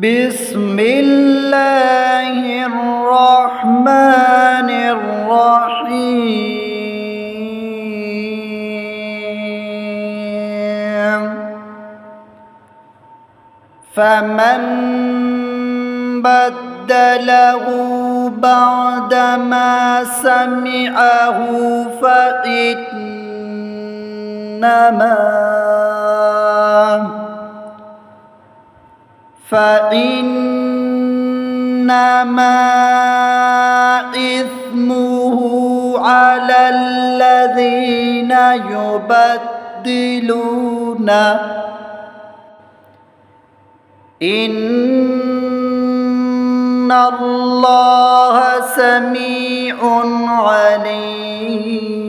بسم الله الرحمن الرحيم فمن بدله بعدما سمعه فإنما إثمه على الذين يبدلونه إن الله سميع عليم.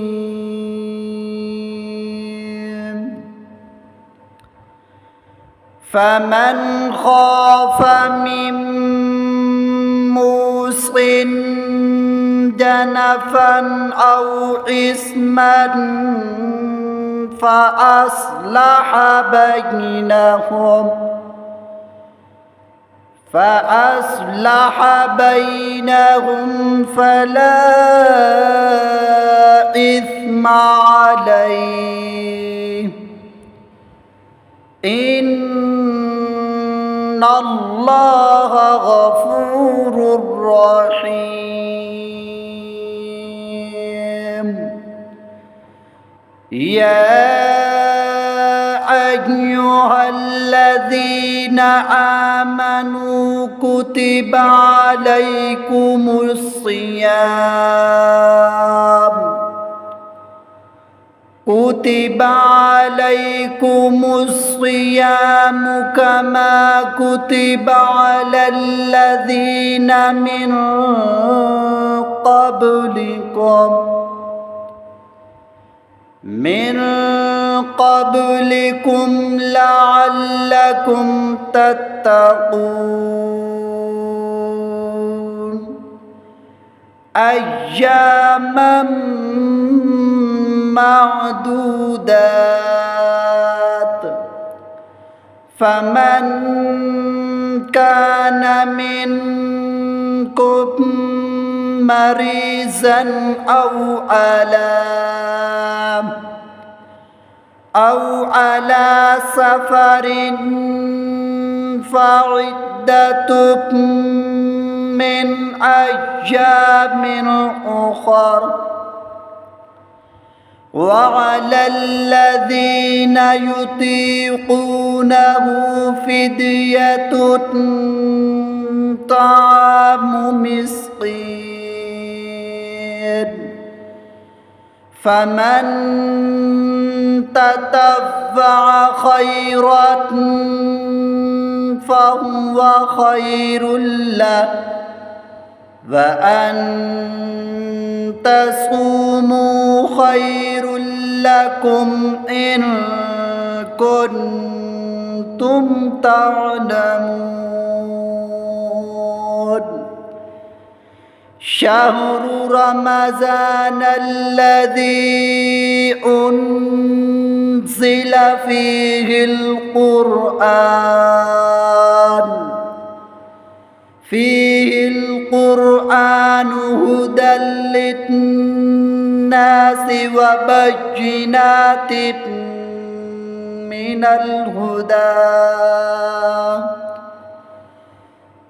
فمن خاف من موص جنفا أو إثما فأصلح بينهم فلا إثم عليه إن الله غفور رحيم. يا أيها الذين آمنوا كتب عليكم الصيام كما كتب على الذين من قبلكم لعلكم تتقون. أياما معدودات. فمن كان منكم مريضا أو على سفر فعدة من أيام أخر. وعلى الذين يطيقونه فدية طعام مسكين. فمن تطوع خيرا فهو خير له وأن تصوموا خير لكم إن كنتم تعلمون. شهر رمضان الذي أنزل فيه القرآن هدى للناس وبينات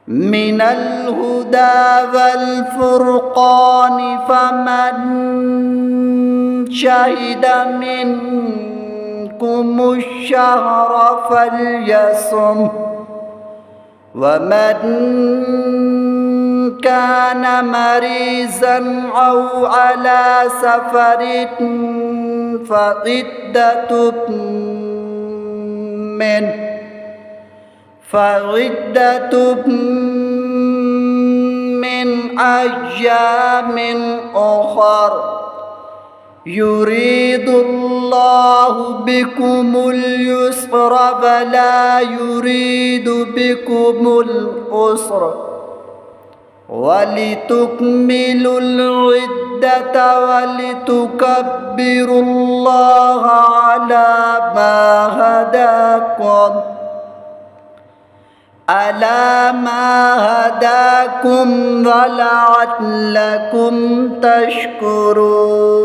من الهدى والفرقان. فمن شهد منكم الشهر فليصم. ومن كان مريضا أو على سفر فعدة من أيام أخر. يريد الله بكم اليسر ولا يريد بكم العسر ولتكملوا العدة ولتكبروا الله على ما هداكم على ما هداكم ولعلكم تشكرون